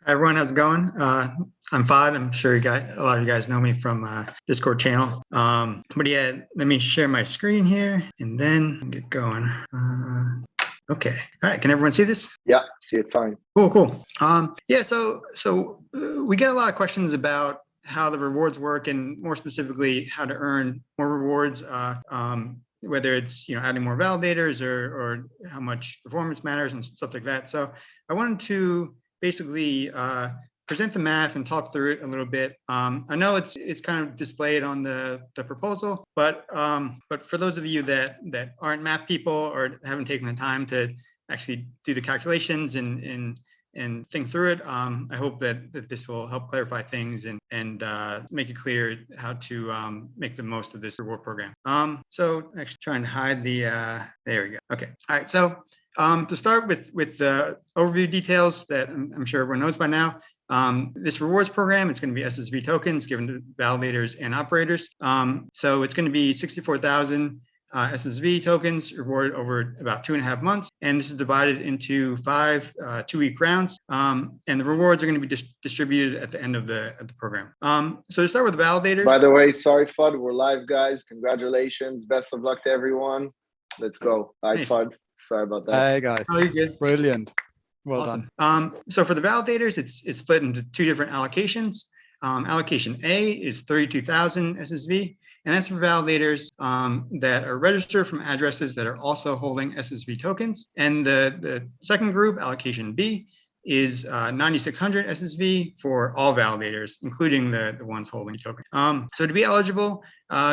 Hi everyone, how's it going? I'm Fod. I'm sure a lot of you guys know me from Discord channel. But yeah, let me share my screen here and then get going. Okay. All right. Can everyone see this? Yeah, see it fine. Cool. Yeah. So we get a lot of questions about how the rewards work, and more specifically, how to earn more rewards. Whether it's adding more validators or how much performance matters and stuff like that. So I wanted to basically present the math and talk through it a little bit. I know it's kind of displayed on the proposal, but for those of you that aren't math people or haven't taken the time to actually do the calculations and think through it, I hope that this will help clarify things and make it clear how to make the most of this reward program. So actually trying to hide the, there we go. Okay. All right. So to start with the overview details that I'm sure everyone knows by now, this rewards program, it's going to be SSV tokens given to validators and operators. So it's going to be 64,000 SSV tokens rewarded over about 2.5 months. And this is divided into 5 2-week rounds. And the rewards are going to be distributed at the end of the program. So to start with the validators. By the way, sorry, Fud, we're live, guys. Congratulations. Best of luck to everyone. Let's go. Hi, nice. Fud. Sorry about that. Hey, guys. Oh, you're good. Brilliant. Well awesome. done. So for the validators, it's split into 2 different allocations. Allocation A is 32,000 SSV, and that's for validators that are registered from addresses that are also holding SSV tokens. And the second group, Allocation B, is 9,600 SSV for all validators, including the ones holding tokens. So to be eligible,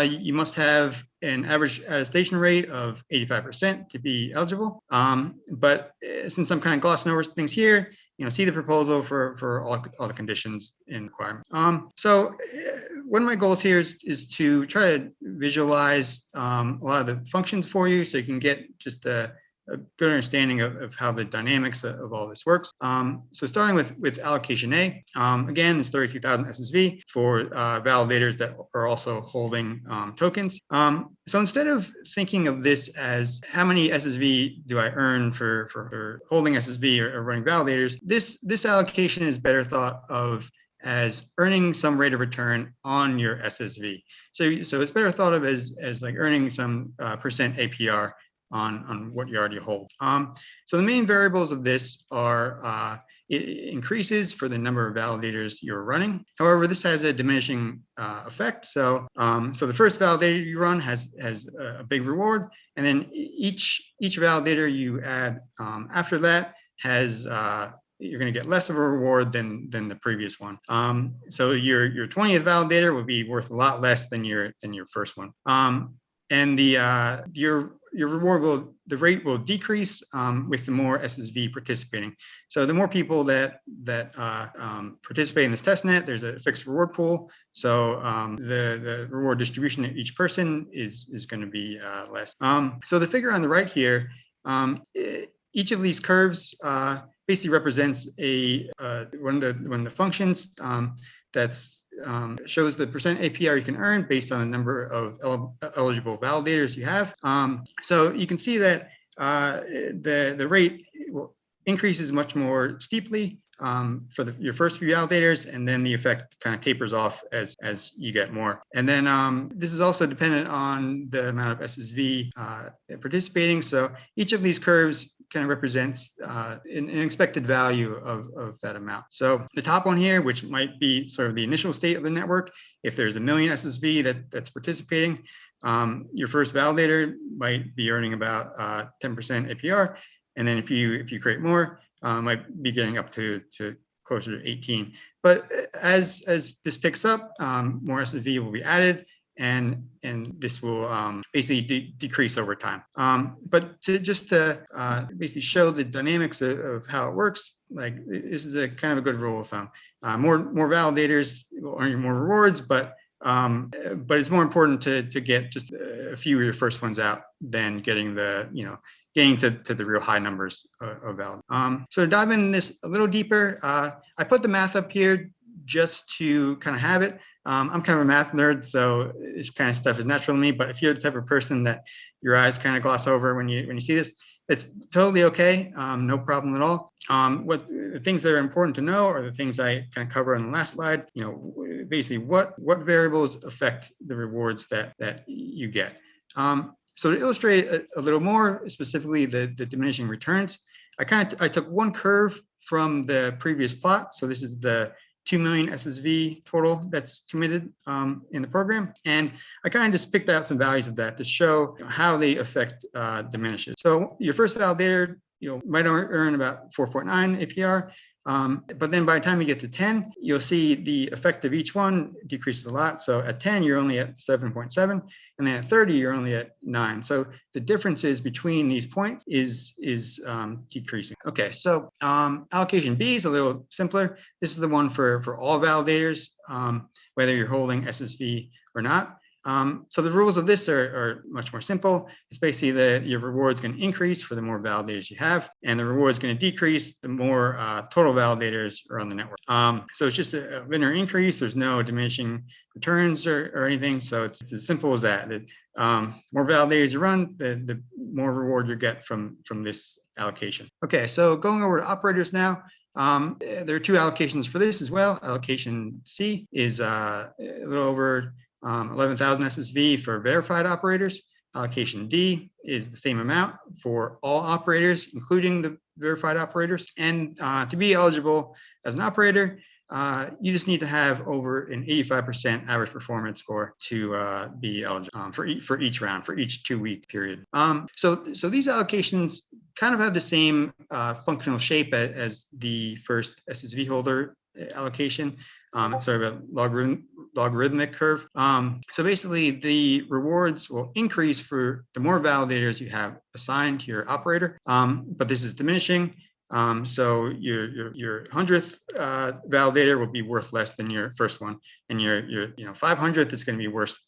you must have an average attestation rate of 85% to be eligible. But since I'm kind of glossing over things here, see the proposal for all the conditions and requirements. So one of my goals here is to try to visualize a lot of the functions for you, so you can get just a good understanding of how the dynamics of all this works. So starting with allocation A, again, it's 32,000 SSV for validators that are also holding tokens. So instead of thinking of this as how many SSV do I earn for holding SSV or running validators, this allocation is better thought of as earning some rate of return on your SSV. So it's better thought of as like earning some percent APR on what you already hold. So the main variables of this are it increases for the number of validators you're running. However, this has a diminishing effect. So the first validator you run has a big reward, and then each validator you add after that has you're going to get less of a reward than the previous one. So your 20th validator will be worth a lot less than your first one. And your reward the rate will decrease with the more SSV participating. So the more people that participate in this testnet, there's a fixed reward pool. So the reward distribution to each person is going to be less. So the figure on the right here, each of these curves basically represents one of the functions that's shows the percent APR you can earn based on the number of eligible validators you have. So you can see that the rate increases much more steeply for your first few validators, and then the effect kind of tapers off as you get more. And then this is also dependent on the amount of SSV participating. So each of these curves kind of represents an expected value of that amount. So the top one here, which might be sort of the initial state of the network, if there's 1 million SSV that's participating, your first validator might be earning about 10% APR. And then if you create more, might be getting up to closer to 18. But as this picks up, more SSV will be added, and this will basically decrease over time. But to basically show the dynamics of how it works, like this is a kind of a good rule of thumb. More validators will earn you more rewards, but it's more important to get just a few of your first ones out than getting getting to the real high numbers of value. So to dive into this a little deeper, I put the math up here just to kind of have it. I'm kind of a math nerd, so this kind of stuff is natural to me. But if you're the type of person that your eyes kind of gloss over when you see this, it's totally okay. No problem at all. What the things that are important to know are the things I kind of cover on the last slide. Basically what variables affect the rewards that you get. So to illustrate a little more specifically the diminishing returns, I took one curve from the previous plot. So this is the 2 million SSV total that's committed in the program. And I kind of just picked out some values of that to show how they affect diminishes. So your first validator, might earn about 4.9 APR. But then by the time you get to 10, you'll see the effect of each one decreases a lot. So at 10, you're only at 7.7, and then at 30, you're only at 9. So the differences between these points is decreasing. Okay, so allocation B is a little simpler. This is the one for all validators, whether you're holding SSV or not. So the rules of this are much more simple. It's basically that your reward is going to increase for the more validators you have, and the reward is going to decrease the more total validators are on the network. So it's just a linear increase. There's no diminishing returns or anything. So it's as simple as that. More validators you run, the more reward you get from this allocation. Okay, so going over to operators now. There are two allocations for this as well. Allocation C is a little over 11,000 SSV for verified operators. Allocation D is the same amount for all operators, including the verified operators. And to be eligible as an operator, you just need to have over an 85% average performance score to be eligible for each round, for each 2-week period. So these allocations kind of have the same functional shape as the first SSV holder allocation. It's sort of a logarithmic curve. So basically, the rewards will increase for the more validators you have assigned to your operator, but this is diminishing. So your 100th validator will be worth less than your first one, and your 500th is going to be worth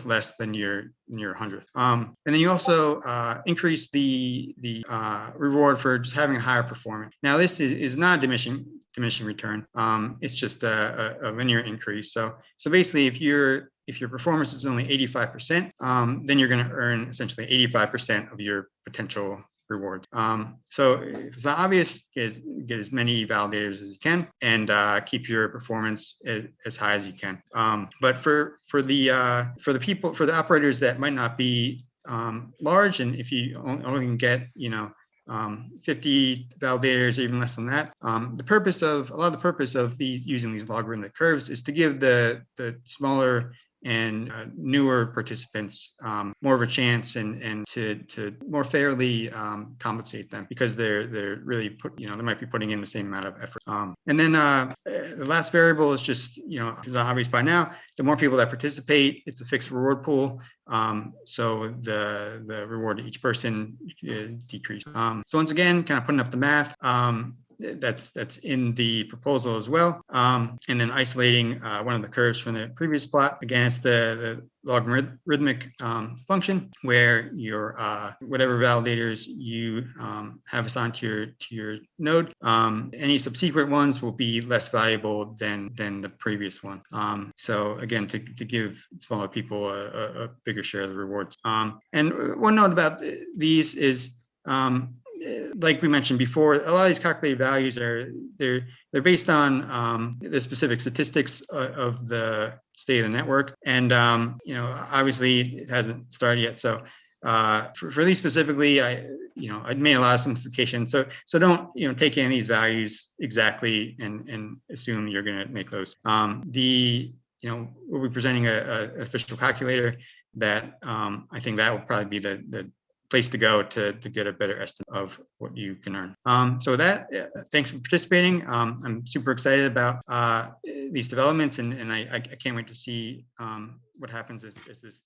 less than your 100th. And then you also increase the reward for just having a higher performance. Now this is not a diminishing return. It's just a linear increase. So basically, if your performance is only 85%, then you're going to earn essentially 85% of your potential rewards. So if it's not obvious, get as many validators as you can, and keep your performance as high as you can. But for the operators that might not be large, and if you only can get 50 validators or even less than that, a lot of the purpose of using these logarithmic curves is to give the smaller and newer participants more of a chance and to more fairly compensate them, because they're really they might be putting in the same amount of effort. And then the last variable is just, it's obvious by now, the more people that participate, it's a fixed reward pool. So the reward to each person decreases. So once again, kind of putting up the math. That's in the proposal as well. And then isolating one of the curves from the previous plot. Again, it's the logarithmic function where your whatever validators you have assigned to your node, any subsequent ones will be less valuable than the previous one. So again, to give smaller people a bigger share of the rewards. And one note about these is, like we mentioned before, a lot of these calculated values they're based on the specific statistics of the state of the network, and obviously it hasn't started yet. So for these specifically, I made a lot of simplification. So don't take any of these values exactly and assume you're going to make those. We'll be presenting an official calculator that I think that will probably be the place to go to get a better estimate of what you can earn. So with that, thanks for participating. I'm super excited about these developments, and I can't wait to see what happens as this